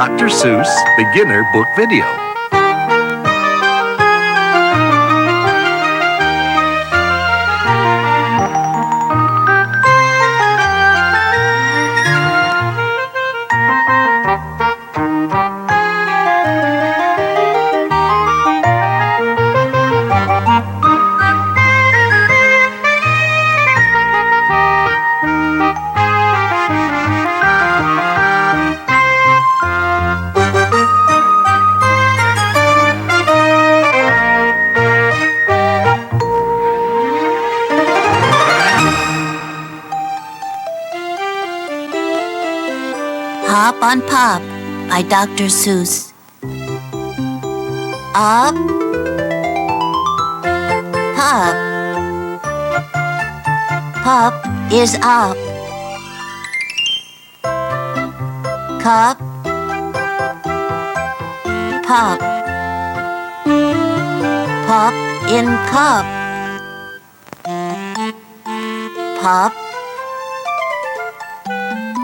Dr. Seuss Beginner Book Video. Hop on Pop by Dr. Seuss. Up, Pop. Pop is up. Cup, Pop. Pop in cup. Pop,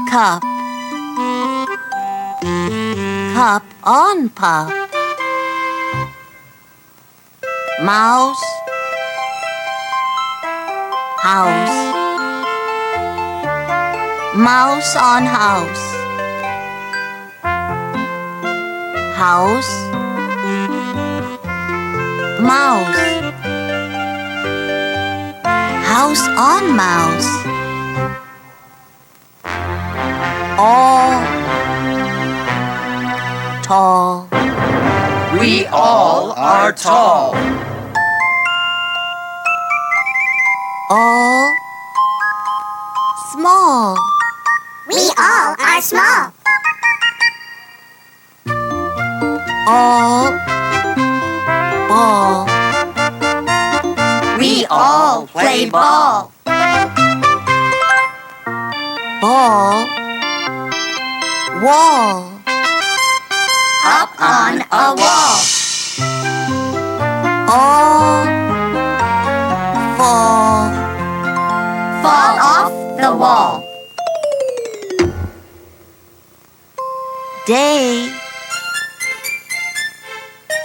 cup. Cup on Pop. Mouse, house. Mouse on house. House, mouse. House on mouse. All tall. We all are tall. All small. We all are small. All ball. We all play ball. Ball, wall. Up on a wall. All fall. Fall off the wall. Day,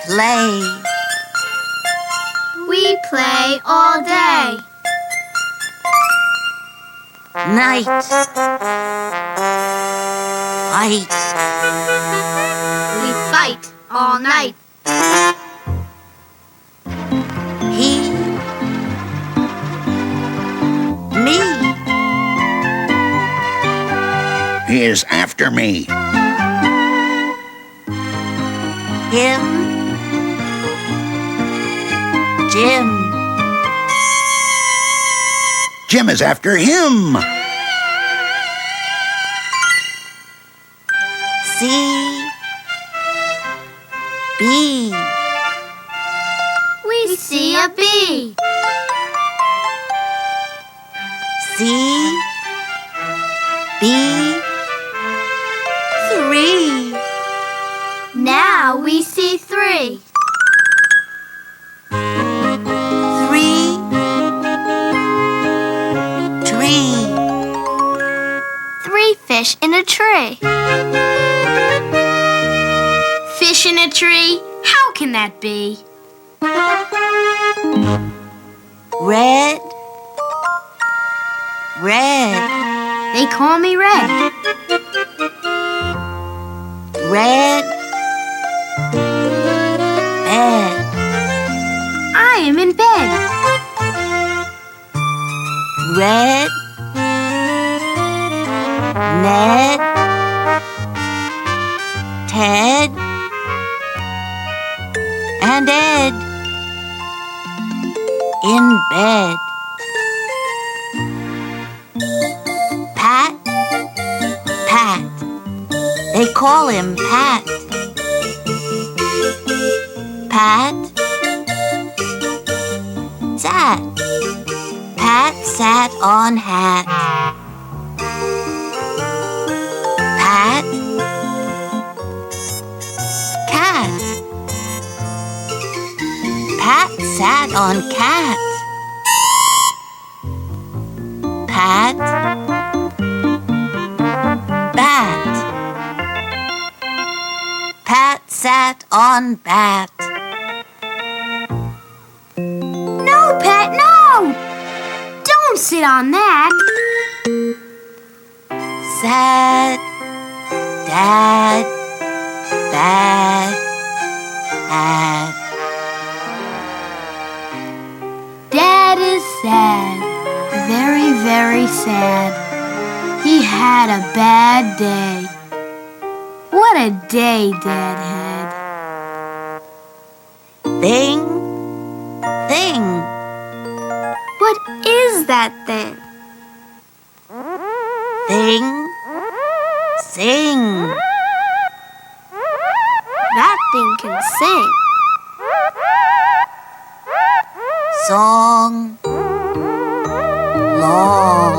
play. We play all day. Night, fight. We fight all night. He, me. He is after me. Him, Jim. Jim is after him. C, B. We see a bee. C, B, 3. Now we see 3. 3, tree. 3 fish in a tree. Fish in a tree? How can that be? Red, red. They call me Red. Red, bed. I am in bed. Red, Ned, Ted, and Ed in bed. Pat, Pat. They call him Pat. Pat sat. Pat sat on hat. Pat, cat. Pat sat on cat. Pat, bat. sat on bat. No, Pat, no! Don't sit on that. Sad, dad, bad, hat. Dad is sad, very, very sad. He had a bad day. What a day Dad had. Thing, thing. What is that thing? Thing, sing. That thing can sing. Song, long.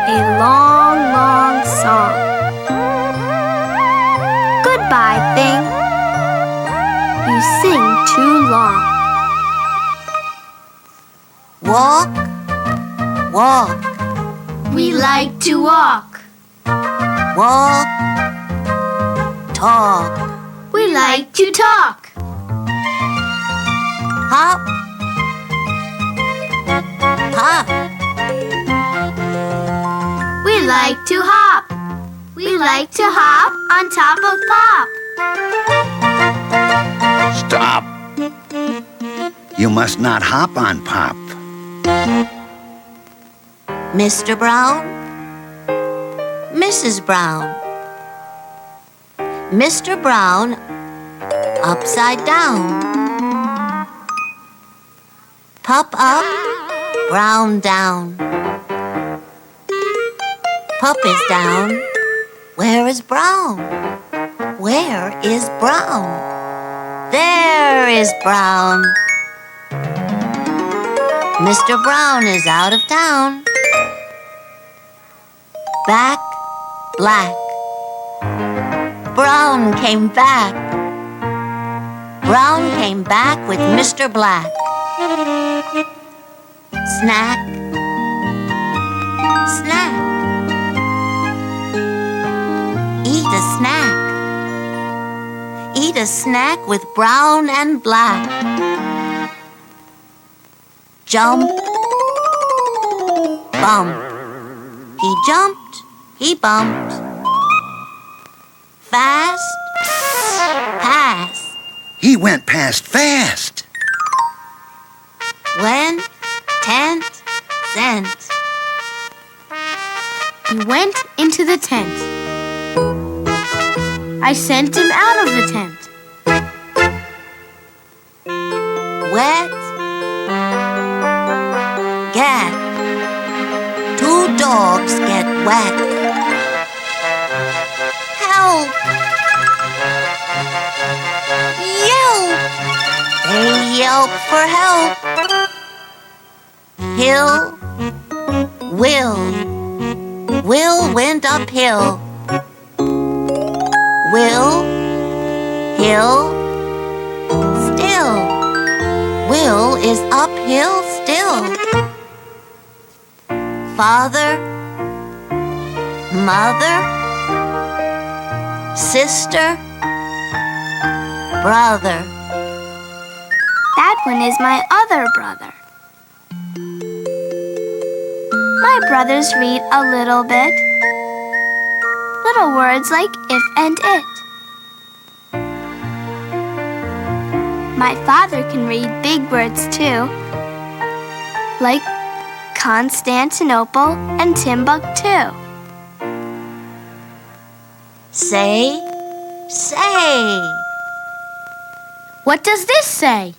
A long, long song. Goodbye, thing. You sing too long. Walk, walk. We like to walk. Walk, talk. We like to talk. Hop, hop. We like to hop. We like to hop on top of Pop. Stop. You must not hop on Pop. Mr. Brown, Mrs. Brown. Mr. Brown, upside down. Pup up, Brown down. Pup is down. Where is Brown? Where is Brown? There is Brown. Mr. Brown is out of town. Back, black. Brown came back. Brown came back with Mr. Black. Snack, snack. Eat a snack. Eat a snack with Brown and Black. Jump, bump. He jumped, he bumped. Fast, pass. He went past fast. Went, tent, sent. He went into the tent. I sent him out of the tent. Wet, get. Two dogs get wet. Help! Yelp! They yelp for help. Hill, Will. Will went uphill. Will, hill, still. Will is uphill still. Father, mother, sister, brother. That one is my other brother. My brothers read a little bit. Little words like if and it. My father can read big words too, like Constantinople and Timbuktu. Say, say. What does this say?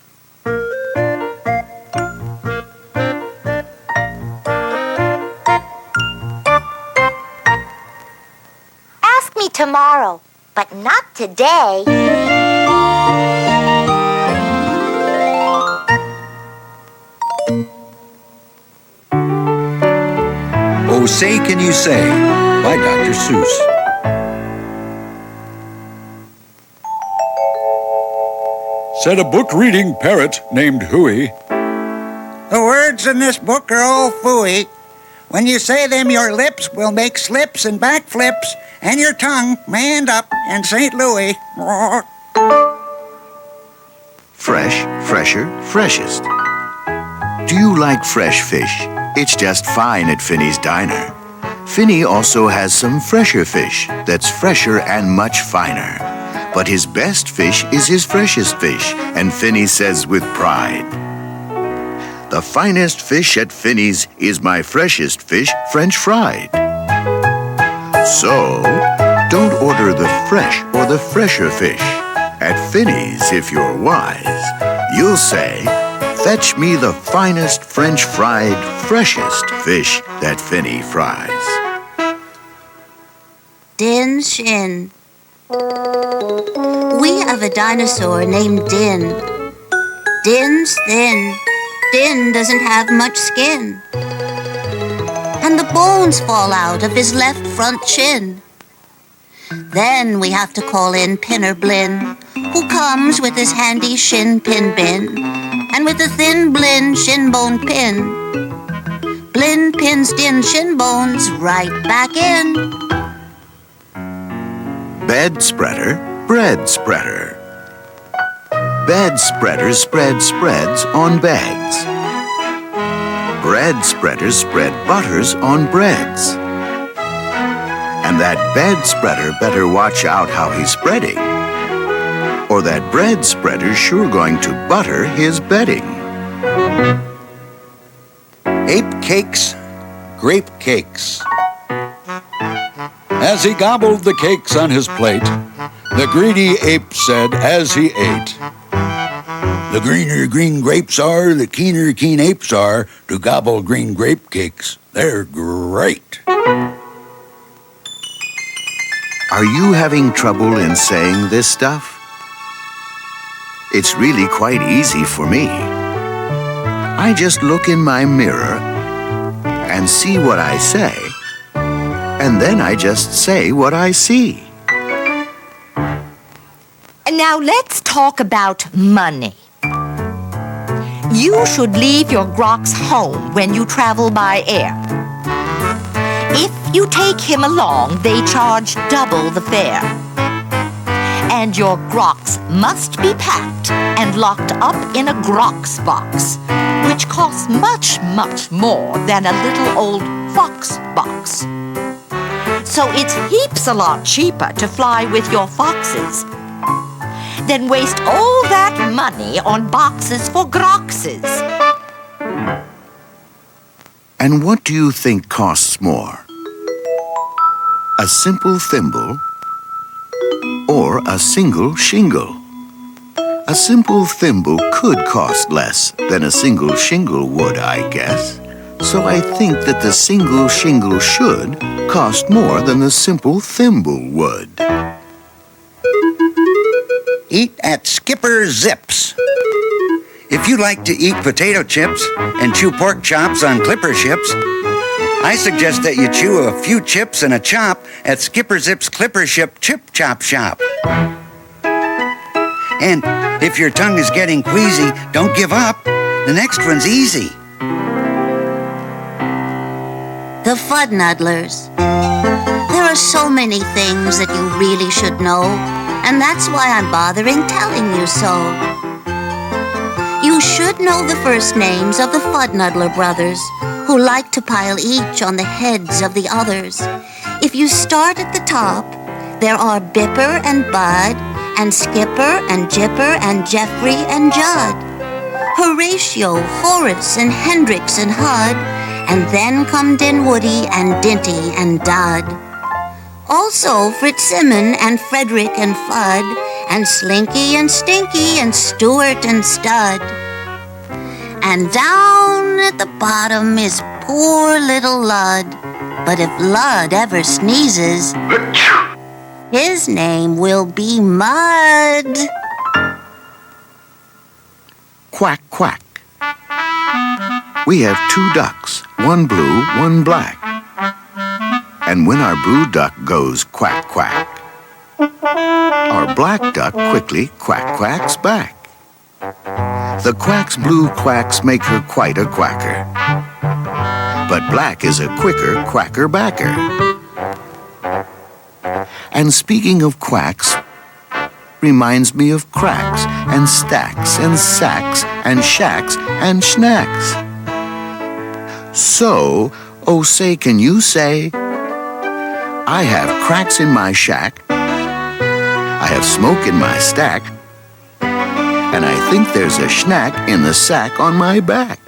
Ask me tomorrow, but not today. Oh, Say Can You Say by Dr. Seuss. Said a book-reading parrot named Huey. The words in this book are all phooey. When you say them, your lips will make slips and backflips, and your tongue may end up in St. Louis. Fresh, fresher, freshest. Do you like fresh fish? It's just fine at Finney's Diner. Finney also has some fresher fish that's fresher and much finer. But his best fish is his freshest fish, and Finney says with pride, "The finest fish at Finney's is my freshest fish, French fried." So, don't order the fresh or the fresher fish. At Finney's, if you're wise, you'll say, "Fetch me the finest French fried, freshest fish that Finney fries." Din Shin. We have a dinosaur named Din. Din's thin. Din doesn't have much skin. And the bones fall out of his left front shin. Then we have to call in Pinner Blinn, who comes with his handy shin pin bin, and with a thin Blinn shin bone pin. Blinn pins Din shin bones right back in. Bed spreader, bread spreader. Bed spreader spread spreads on beds. Bread spreaders spread butters on breads. And that bed spreader better watch out how he's spreading, or that bread spreader's sure going to butter his bedding. Ape cakes, grape cakes. As he gobbled the cakes on his plate, the greedy ape said as he ate, "The greener green grapes are, the keener keen apes are to gobble green grape cakes. They're great." Are you having trouble in saying this stuff? It's really quite easy for me. I just look in my mirror and see what I say, and then I just say what I see. Now let's talk about money. You should leave your grox home when you travel by air. If you take him along, they charge double the fare. And your grox must be packed and locked up in a grox box, which costs much, much more than a little old fox box. So it's heaps a lot cheaper to fly with your foxes than waste all that money on boxes for groxes. And what do you think costs more? A simple thimble or a single shingle? A simple thimble could cost less than a single shingle would, I guess. So I think that the single shingle should cost more than the simple thimble would. Eat at Skipper Zips. If you like to eat potato chips and chew pork chops on clipper ships, I suggest that you chew a few chips and a chop at Skipper Zip's Clipper Ship Chip Chop Shop. And if your tongue is getting queasy, don't give up. The next one's easy. The Fuddnuddlers. There are so many things that you really should know, and that's why I'm bothering telling you so. You should know the first names of the Fuddnuddler brothers, who like to pile each on the heads of the others. If you start at the top, there are Bipper and Bud, and Skipper and Jipper and Jeffrey and Judd, Horatio, Horace and Hendrix and Hud, and then come Dinwoody and Dinty and Dud. Also Fitzsimmon and Frederick and Fudd, and Slinky and Stinky and Stuart and Stud. And down at the bottom is poor little Lud. But if Lud ever sneezes, his name will be Mud. Quack, quack. We have 2 ducks, one blue, one black. And when our blue duck goes quack, quack, our black duck quickly quack, quacks back. The quack's blue quacks make her quite a quacker, but black is a quicker quacker backer. And speaking of quacks, reminds me of cracks and stacks and sacks and shacks and snacks. So, oh say, can you say, I have cracks in my shack, I have smoke in my stack, and I think there's a schnack in the sack on my back.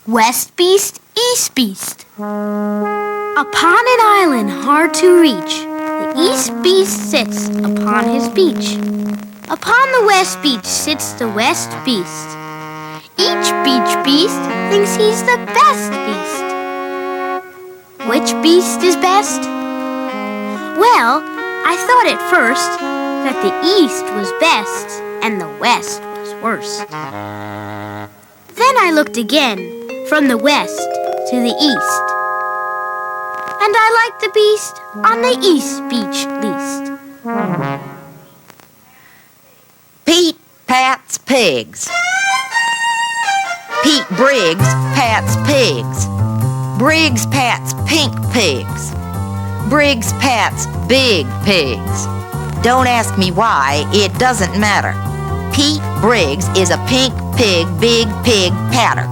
West Beast, East Beast. Upon an island hard to reach, the East Beast sits upon his beach. Upon the West Beach sits the West Beast. Each beach beast thinks he's the best beast. Which beast is best? Well, I thought at first that the East was best and the West was worst. Then I looked again from the West to the East. And I liked the beast on the East Beach least. Pete pats pigs. Pete Briggs pats pigs. Briggs pats pink pigs. Briggs pats big pigs. Don't ask me why, it doesn't matter. Pete Briggs is a pink pig, big pig patter.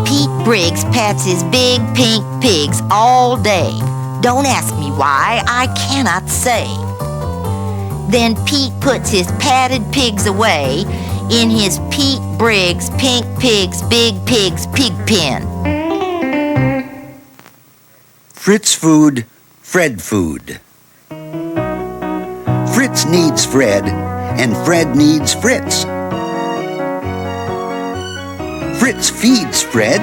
Pete Briggs pats his big pink pigs all day. Don't ask me why, I cannot say. Then Pete puts his patted pigs away in his Pete Briggs pink pigs, big pigs pig pen. Fritz food, Fred food. Fritz needs Fred, and Fred needs Fritz. Fritz feeds Fred,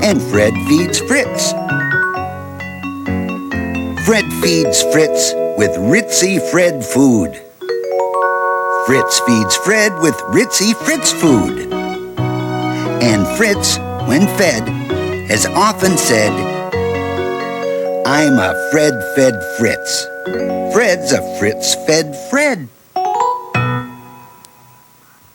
and Fred feeds Fritz. Fred feeds Fritz with ritzy Fred food. Fritz feeds Fred with ritzy Fritz food. And Fritz, when fed, has often said, I'm a Fred-fed Fritz. Fred's a Fritz-fed Fred.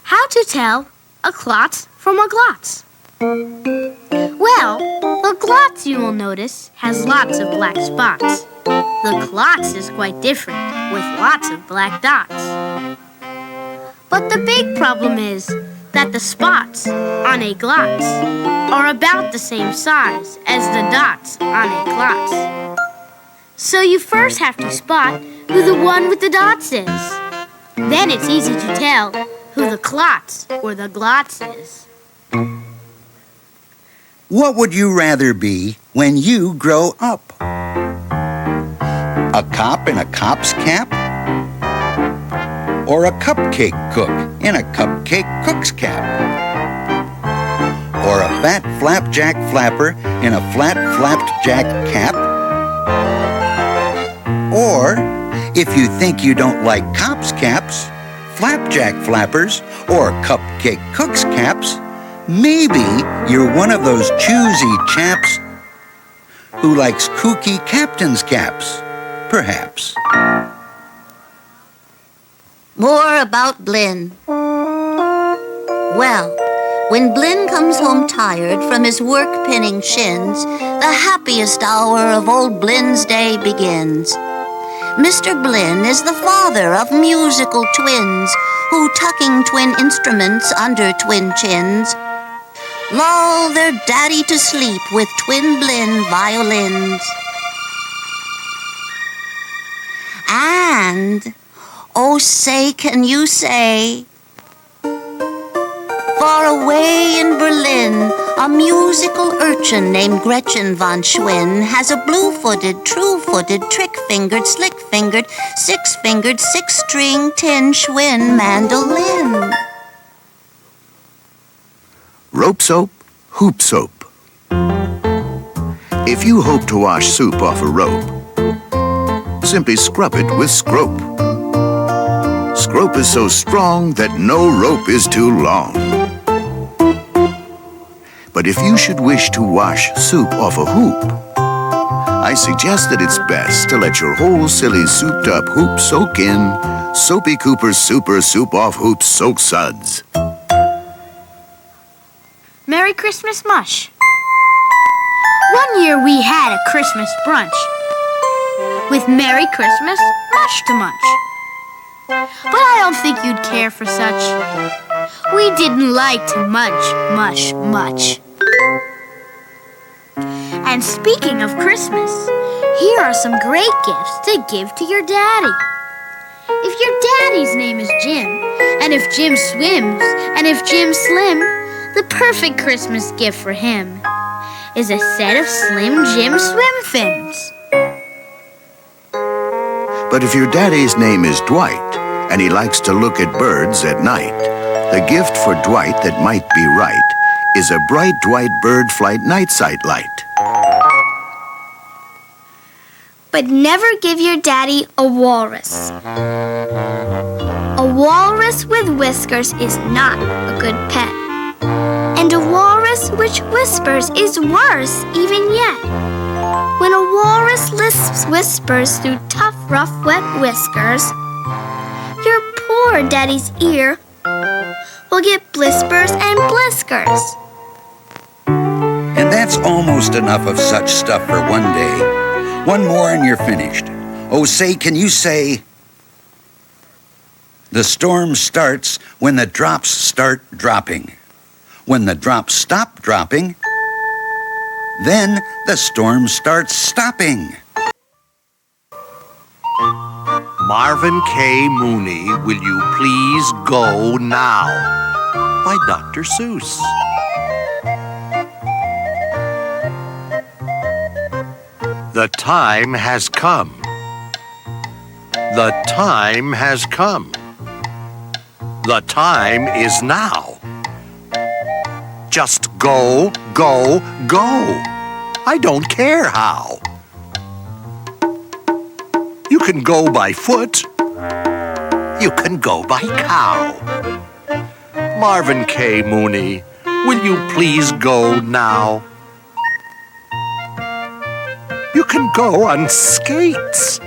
How to tell a klotz from a glotz? Well, the glotz, you will notice, has lots of black spots. The klotz is quite different, with lots of black dots. But the big problem is that the spots on a glotz are about the same size as the dots on a klotz. So you first have to spot who the one with the dots is. Then it's easy to tell who the klotz or the glotz is. What would you rather be when you grow up? A cop in a cop's cap? Or a cupcake cook in a cupcake cook's cap? Or a fat flapjack flapper in a flat flapjack cap? Or, if you think you don't like cops' caps, flapjack flappers, or cupcake cooks' caps, maybe you're one of those choosy chaps who likes kooky captain's caps, perhaps. More about Blinn. Well, when Blinn comes home tired from his work-pinning shins, the happiest hour of old Blinn's day begins. Mr. Blinn is the father of musical twins who, tucking twin instruments under twin chins, lull their daddy to sleep with twin Blinn violins. And, oh say, can you say, far away in Berlin, a musical urchin named Gretchen von Schwinn has a blue-footed, true-footed, trick-fingered, slick-fingered, six-fingered, six-string tin Schwinn mandolin. Rope soap, hoop soap. If you hope to wash soup off a rope, simply scrub it with scrope. Scrope is so strong that no rope is too long. But if you should wish to wash soup off a hoop, I suggest that it's best to let your whole silly souped-up hoop soak in Soapy Cooper's Super Soup Off Hoop Soak Suds. Merry Christmas Mush. One year we had a Christmas brunch with Merry Christmas, mush to munch. But I don't think you'd care for such. We didn't like to munch much. And speaking of Christmas, here are some great gifts to give to your daddy. If your daddy's name is Jim, and if Jim swims, and if Jim's slim, the perfect Christmas gift for him is a set of Slim Jim swim fins. But if your daddy's name is Dwight, and he likes to look at birds at night, the gift for Dwight that might be right is a bright Dwight bird flight night sight light. But never give your daddy a walrus. A walrus with whiskers is not a good pet. And a walrus which whispers is worse even yet. When a walrus lisps whispers through tough, rough, wet whiskers, your poor daddy's ear will get blispers and bliskers. And that's almost enough of such stuff for one day. One more and you're finished. Oh, say, can you say, the storm starts when the drops start dropping. When the drops stop dropping, then the storm starts stopping. Marvin K. Mooney, Will You Please Go Now? By Dr. Seuss. The time has come. The time has come. The time is now. Just go, go, go. I don't care how. You can go by foot. You can go by cow. Marvin K. Mooney, will you please go now? You can go on skates.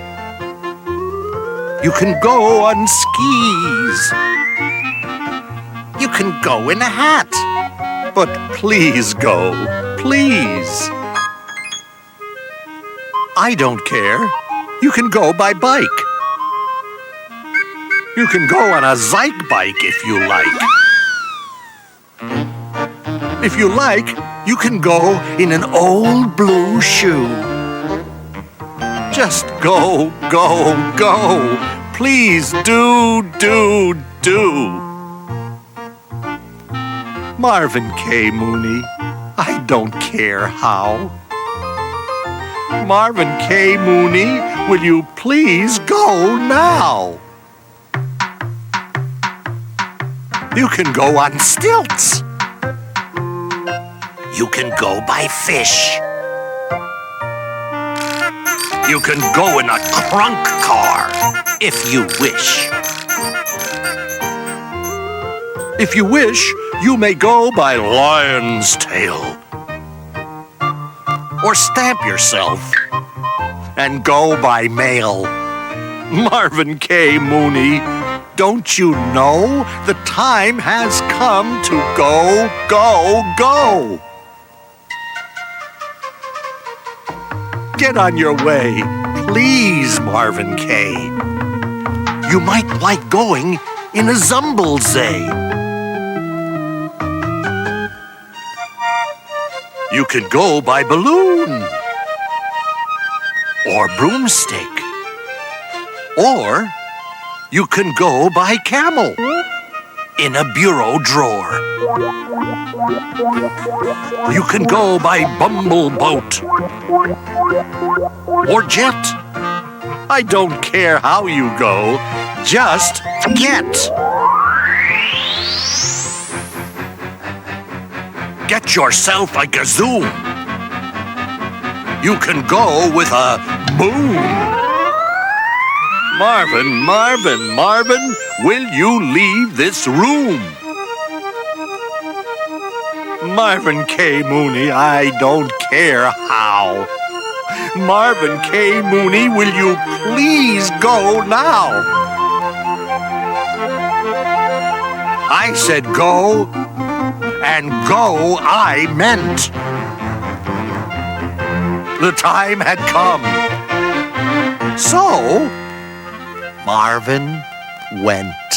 You can go on skis. You can go in a hat. But please go, please. I don't care. You can go by bike. You can go on a Zyke bike if you like. If you like, you can go in an old blue shoe. Just go, go, go. Please do. Marvin K. Mooney, I don't care how. Marvin K. Mooney, will you please go now? You can go on stilts. You can go by fish. You can go in a trunk car, if you wish. If you wish, you may go by lion's tail. Or stamp yourself and go by mail. Marvin K. Mooney, don't you know the time has come to go, go, go? Get on your way, please, Marvin K. You might like going in a Zumblezay. You can go by balloon, or broomstick, or you can go by camel in a bureau drawer. You can go by bumbleboat or jet. I don't care how you go, just get. Get yourself a gazoon. You can go with a boom. Marvin, will you leave this room? Marvin K. Mooney, I don't care how. Marvin K. Mooney, will you please go now? I said go, and go I meant. The time had come. So, Marvin went.